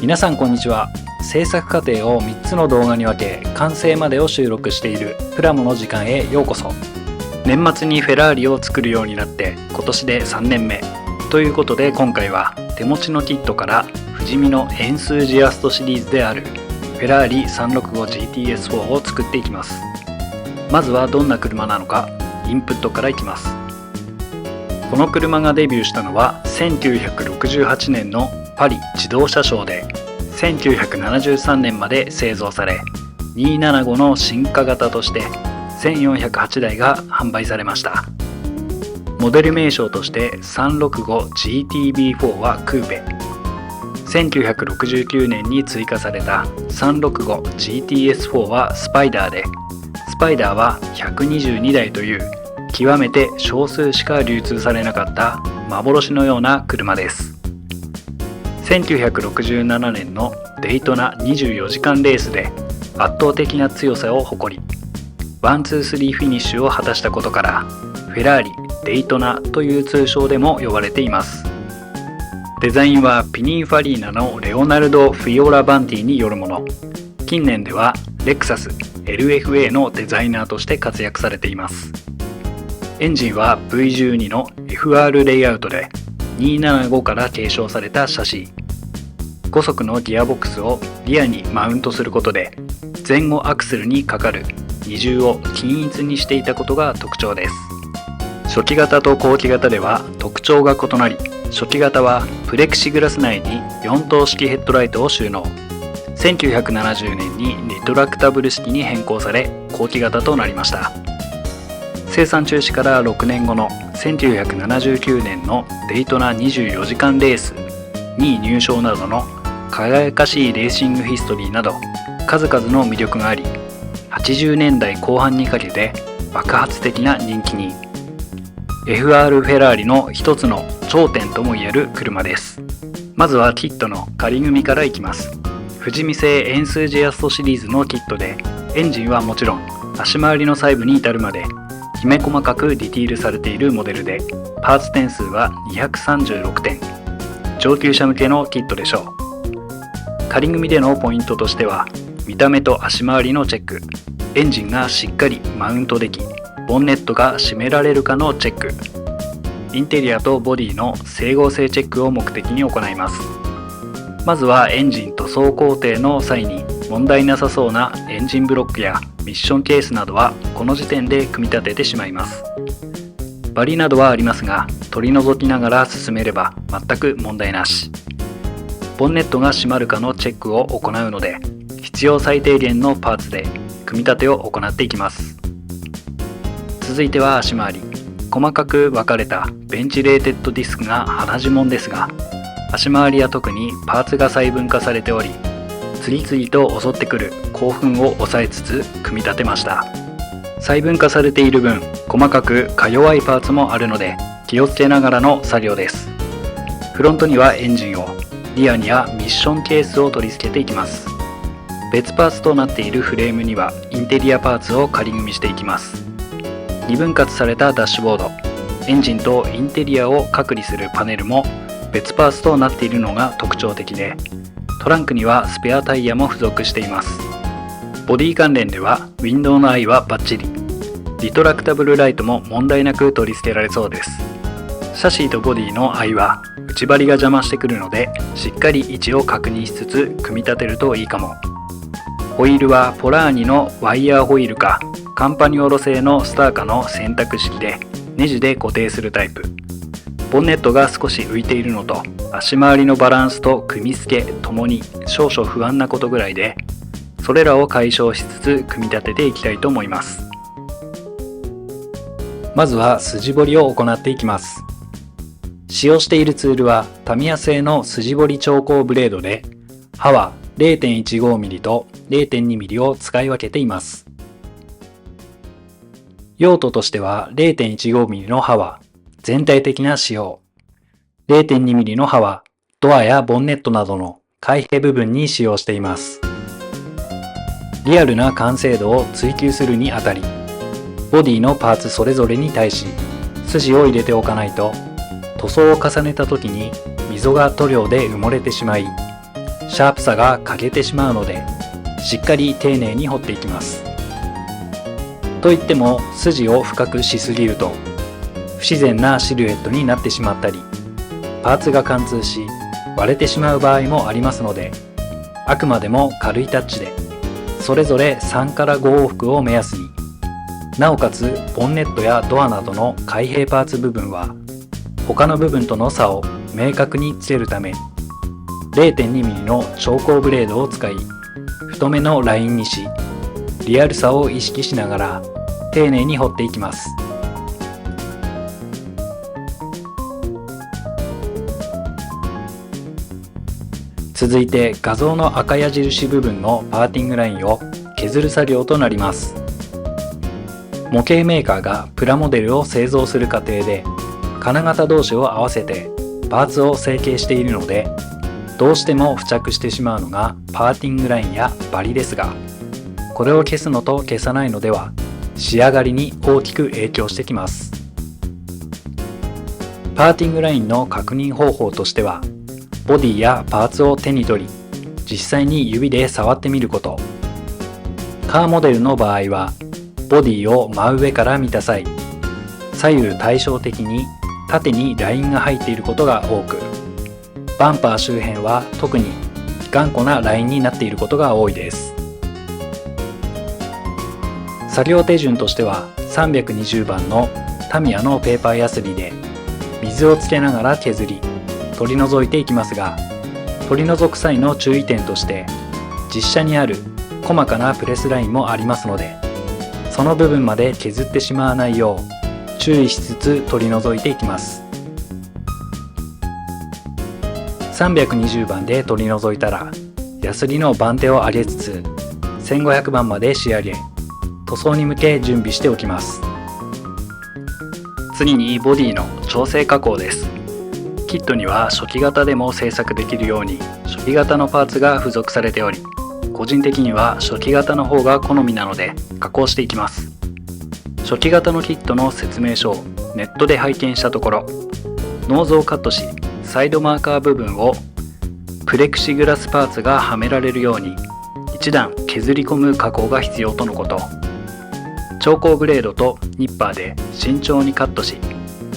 皆さんこんにちは。制作過程を3つの動画に分け完成までを収録しているプラモの時間へようこそ。年末にフェラーリを作るようになって今年で3年目ということで、今回は手持ちのキットから不死身のエンスージアストシリーズであるフェラーリ 365GTS4 を作っていきます。まずはどんな車なのかインプットからいきます。この車がデビューしたのは1968年のパリ自動車ショーで、1973年まで製造され、275の進化型として1408台が販売されました。モデル名称として 365GTB4 はクーペ、1969年に追加された 365GTS4 はスパイダーで、スパイダーは122台という極めて少数しか流通されなかった幻のような車です。1967年のデイトナ24時間レースで圧倒的な強さを誇り、1,2,3フィニッシュを果たしたことからフェラーリ・デイトナという通称でも呼ばれています。デザインはピニンファリーナのレオナルド・フィオラ・バンティによるもの。近年ではレクサス LFA のデザイナーとして活躍されています。エンジンは V12 の FR レイアウトで275から継承されたシャシー。5速のギアボックスをリアにマウントすることで前後アクセルにかかる荷重を均一にしていたことが特徴です。初期型と後期型では特徴が異なり、初期型はプレクシグラス内に4灯式ヘッドライトを収納。1970年にリトラクタブル式に変更され後期型となりました。生産中止から6年後の1979年のデイトナ24時間レース2位入賞などの輝かしいレーシングヒストリーなど数々の魅力があり、80年代後半にかけて爆発的な人気に。 FR フェラーリの一つの頂点ともいえる車です。まずはキットの仮組みからいきます。不死身製エンスージアストシリーズのキットで、エンジンはもちろん足回りの細部に至るまできめ細かくディティールされているモデルで、パーツ点数は236点。上級者向けのキットでしょう。仮組みでのポイントとしては、見た目と足回りのチェック、エンジンがしっかりマウントでき、ボンネットが閉められるかのチェック、インテリアとボディの整合性チェックを目的に行います。まずはエンジン塗装工程の際に問題なさそうなエンジンブロックやミッションケースなどはこの時点で組み立ててしまいます。バリなどはありますが、取り除きながら進めれば全く問題なし。ボンネットが閉まるかのチェックを行うので、必要最低限のパーツで組み立てを行っていきます。続いては足回り。細かく分かれたベンチレーテッドディスクが鼻血もんですが、足回りは特にパーツが細分化されており、次々と襲ってくる興奮を抑えつつ組み立てました。細分化されている分、細かくか弱いパーツもあるので気をつけながらの作業です。フロントにはエンジンを、リアにはミッションケースを取り付けていきます。別パーツとなっているフレームにはインテリアパーツを仮組みしていきます。2分割されたダッシュボード、エンジンとインテリアを隔離するパネルも別パーツとなっているのが特徴的で、トランクにはスペアタイヤも付属しています。ボディ関連ではウィンドウのアイはバッチリ、リトラクタブルライトも問題なく取り付けられそうです。シャシーとボディのアイは内張りが邪魔してくるので、しっかり位置を確認しつつ組み立てるといいかも。ホイールはポラーニのワイヤーホイールかカンパニオロ製のスターカの選択式でネジで固定するタイプ。ボンネットが少し浮いているのと足回りのバランスと組み付けともに少々不安なことぐらいで、それらを解消しつつ組み立てていきたいと思います。まずは筋彫りを行っていきます。使用しているツールはタミヤ製の筋彫り調光ブレードで、刃は 0.15mm と 0.2mm を使い分けています。用途としては 0.15mm の刃は全体的な使用、0.2mm の刃はドアやボンネットなどの開閉部分に使用しています。リアルな完成度を追求するにあたり、ボディのパーツそれぞれに対し筋を入れておかないと、塗装を重ねた時に溝が塗料で埋もれてしまい、シャープさが欠けてしまうので、しっかり丁寧に彫っていきます。といっても筋を深くしすぎると不自然なシルエットになってしまったり、パーツが貫通し割れてしまう場合もありますので、あくまでも軽いタッチでそれぞれ3から5往復を目安に、なおかつボンネットやドアなどの開閉パーツ部分は他の部分との差を明確につけるため 0.2mm の調光ブレードを使い、太めのラインにし、リアルさを意識しながら丁寧に彫っていきます。続いて画像の赤矢印部分のパーティングラインを削る作業となります。模型メーカーがプラモデルを製造する過程で金型同士を合わせてパーツを成形しているので、どうしても付着してしまうのがパーティングラインやバリですが、これを消すのと消さないのでは仕上がりに大きく影響してきます。パーティングラインの確認方法としては、ボディやパーツを手に取り実際に指で触ってみること。カーモデルの場合はボディを真上から見た際、左右対称的に縦にラインが入っていることが多く、バンパー周辺は特に頑固なラインになっていることが多いです。作業手順としては320番のタミヤのペーパーヤスリで水をつけながら削り取り除いていきますが、取り除く際の注意点として実車にある細かなプレスラインもありますので、その部分まで削ってしまわないよう注意しつつ取り除いていきます。320番で取り除いたらヤスリの番手を上げつつ1500番まで仕上げ、塗装に向け準備しておきます。次にボディの調整加工です。キットには初期型でも製作できるように初期型のパーツが付属されており、個人的には初期型の方が好みなので加工していきます。初期型のキットの説明書をネットで拝見したところ、ノーズをカットしサイドマーカー部分をプレクシグラスパーツがはめられるように一段削り込む加工が必要とのこと。調光ブレードとニッパーで慎重にカットし、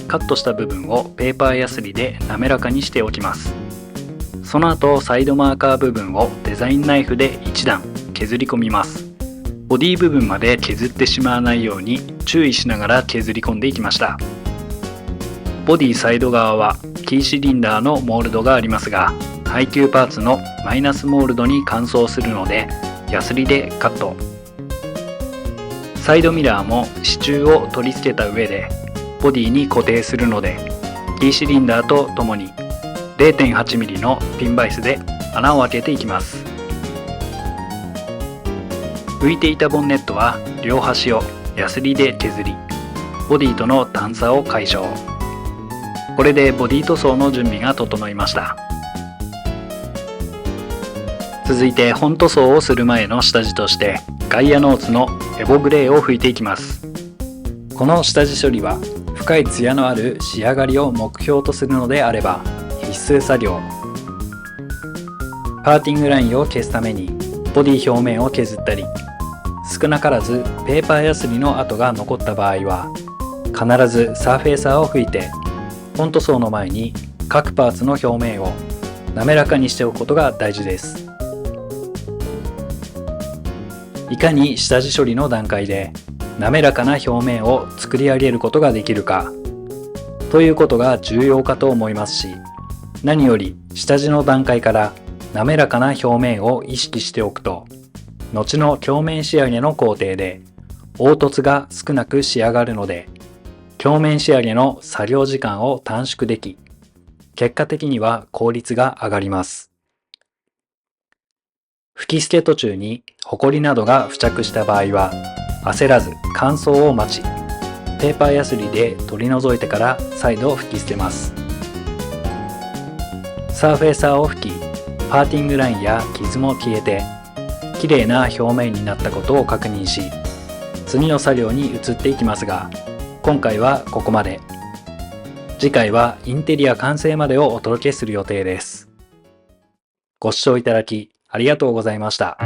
カットした部分をペーパーヤスリで滑らかにしておきます。その後サイドマーカー部分をデザインナイフで一段削り込みます。ボディ部分まで削ってしまわないように注意しながら削り込んでいきました。ボディサイド側はキーシリンダーのモールドがありますが、配給パーツのマイナスモールドに乾燥するのでヤスリでカット。サイドミラーも支柱を取り付けた上でボディに固定するので、キーシリンダーとともに 0.8mm のピンバイスで穴を開けていきます。浮いていたボンネットは両端をヤスリで削り、ボディとの段差を解消。これでボディ塗装の準備が整いました。続いて本塗装をする前の下地としてガイアノーツのエボグレーを拭いていきます。この下地処理は深いツヤのある仕上がりを目標とするのであれば必須作業。パーティングラインを消すためにボディ表面を削ったり、少なからずペーパーヤスリの跡が残った場合は必ずサーフェーサーを拭いて本塗装の前に各パーツの表面を滑らかにしておくことが大事です。いかに下地処理の段階で滑らかな表面を作り上げることができるかということが重要かと思いますし、何より下地の段階から滑らかな表面を意識しておくと、後の鏡面仕上げの工程で凹凸が少なく仕上がるので、鏡面仕上げの作業時間を短縮でき、結果的には効率が上がります。吹き付け途中にホコリなどが付着した場合は焦らず乾燥を待ち、ペーパーヤスリで取り除いてから再度吹き付けます。サーフェーサーを吹き、パーティングラインや傷も消えて綺麗な表面になったことを確認し、次の作業に移っていきますが、今回はここまで。次回はインテリア完成までをお届けする予定です。ご視聴いただきありがとうございました。